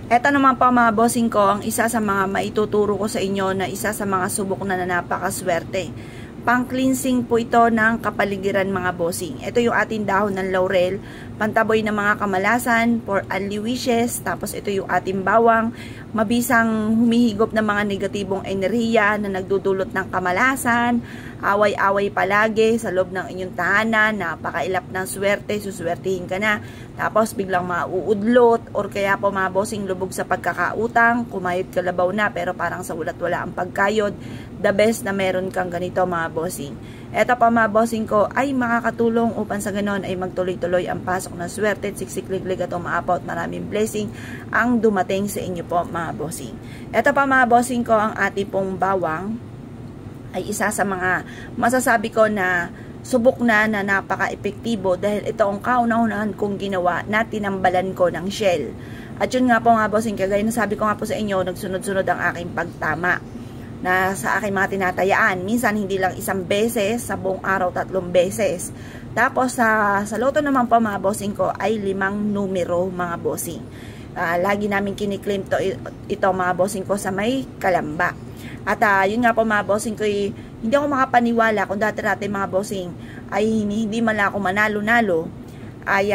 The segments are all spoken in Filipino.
Eto naman po mga bossing ko, ang isa sa mga maituturo ko sa inyo na isa sa mga subok na napakaswerte. Pang-cleansing po ito ng kapaligiran mga bossing. Ito yung ating dahon ng laurel, pantaboy ng mga kamalasan, for only wishes. Tapos ito yung ating bawang, mabisang humihigop ng mga negatibong enerhiya na nagdudulot ng kamalasan, away-away palagi sa loob ng inyong tahanan, napakailap ng swerte, suswertihin ka na. Tapos biglang mauudlot, or kaya po mga bossing lubog sa pagkakautang, kumayod kalabaw na pero parang sa ulat wala ang pagkayod. The best na meron kang ganito mga bossing. Eto pa mga bossing ko ay makakatulong upang sa ganon ay magtuloy-tuloy ang pasok ng swerte, siksikliglig at umaapaw at maraming blessing ang dumating sa inyo po mga bossing. Eto pa mga bossing ko, ang ating pong bawang ay isa sa mga masasabi ko na subok na napaka-epektibo dahil ito ang kauna-unahan kong ginawa na tinambalan ko ng shell. At yun nga po mga bossing, kagaya na sabi ko nga po sa inyo, nagsunod-sunod ang aking pagtama na sa aking mga tinatayaan. Minsan hindi lang isang beses, sa buong araw 3 beses. Tapos sa loto naman po mga bossing ko ay 5 numero mga bossing. Lagi namin kiniklaim ito mga bossing ko sa may Kalamba. At yun nga po mga bossing ko, hindi ako makapaniwala kung dati-dati mga bossing ay hindi man ako manalo-nalo, ay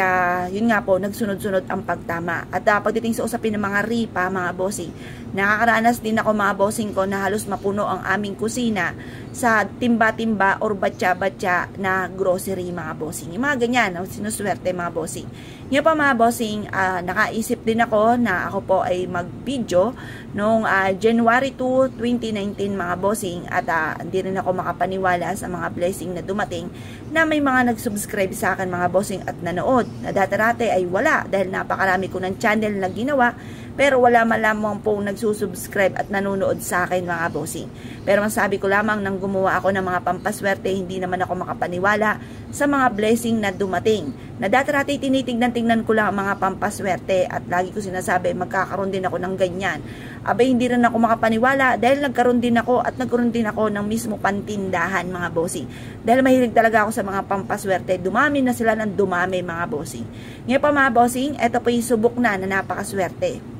yun nga po, nagsunod-sunod ang pagtama. At pagdating sa usapin ng mga ripa mga bossing, nakakaranas din ako mga bossing ko na halos mapuno ang aming kusina sa timba-timba or batya-batya na grocery mga bossing. Yung mga ganyan, sinuswerte mga bossing. Ngayon pa mga bossing, nakaisip din ako na ako po ay mag-video noong January 2, 2019 mga bossing. At hindi rin ako makapaniwala sa mga blessing na dumating na may mga nag-subscribe sa akin mga bossing at nanood. Na dati-dati ay wala dahil napakarami ko ng channel na ginawa, pero wala man lamang pong nagsusubscribe at nanonood sa akin mga bossing. Pero masabi ko lamang nang gumawa ako ng mga pampaswerte, hindi naman ako makapaniwala sa mga blessing na dumating. Na dati-dati tinitignan-tignan ko lang ang mga pampaswerte at lagi ko sinasabi magkakaroon din ako ng ganyan. Abay hindi rin ako makapaniwala dahil nagkaroon din ako ng mismo pantindahan mga bossing. Dahil mahilig talaga ako sa mga pampaswerte, dumami na sila ng dumami mga bossing. Ngayon pa mga bossing, ito po yung subok na napakaswerte.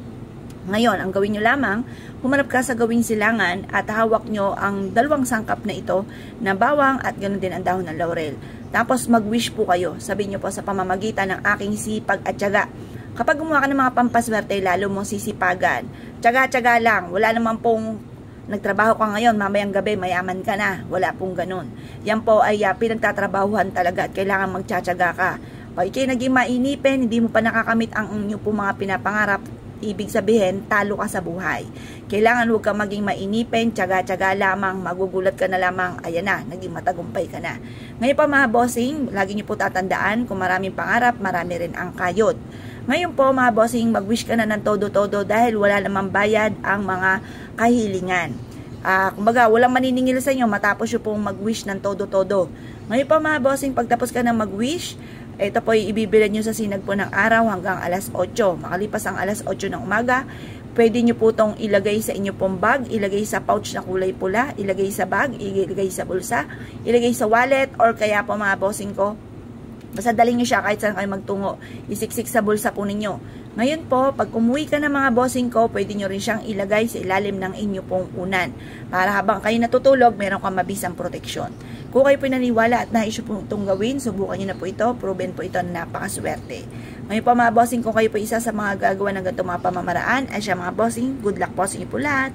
Ngayon, ang gawin nyo lamang, humanap ka sa gawing silangan at hawak nyo ang 2 sangkap na ito na bawang at ganoon din ang dahon ng laurel. Tapos mag-wish po kayo. Sabihin nyo po sa pamamagitan ng aking sipag at tiyaga. Kapag gumawa ka ng mga pampaswerte, lalo mong sisipagan. Tiyaga-tiyaga lang. Wala naman pong nagtrabaho ka ngayon, mamayang gabi, mayaman ka na. Wala pong ganun. Yan po ay pinagtatrabahuhan talaga at kailangan magtsatsaga ka. Pag ikay naging mainipin, hindi mo pa nakakamit ang inyo po mga pinapangarap, ibig sabihin, talo ka sa buhay. Kailangan huwag kang maging mainipin, tiyaga-tiyaga lamang, magugulat ka na lamang, ayan na, naging matagumpay ka na. Ngayon pa mga bossing, lagi niyo po tatandaan, kung maraming pangarap, marami rin ang kayod. Ngayon po mga bossing, mag-wish ka na ng todo-todo dahil wala namang bayad ang mga kahilingan. Kumbaga, walang maniningil sa inyo matapos yung pong mag-wish ng todo-todo. Ngayon pa mga bossing, pagtapos ka ng mag-wish, ito po ibibilad nyo sa sinag po ng araw hanggang alas 8. Makalipas ang alas 8 ng umaga, pwede nyo po itong ilagay sa inyo pong bag, ilagay sa pouch na kulay pula, ilagay sa bag, ilagay sa bulsa, ilagay sa wallet, or kaya po mga bossing ko, basta dalhin nyo siya kahit saan kayo magtungo, isiksik sa bulsa po ninyo. Ngayon po, pag umuwi ka ng mga bossing ko, pwede nyo rin siyang ilagay sa ilalim ng inyo pong unan. Para habang kayo natutulog, meron kang mabisang proteksyon. Kung kayo po naniwala at naisyo po itong gawin, subukan nyo na po ito, proven po ito na napakaswerte. Ngayon po mga bossing, kung kayo po isa sa mga gagawa ng ganitong mga pamamaraan, ay siya mga bossing, good luck po sa inyo po lahat.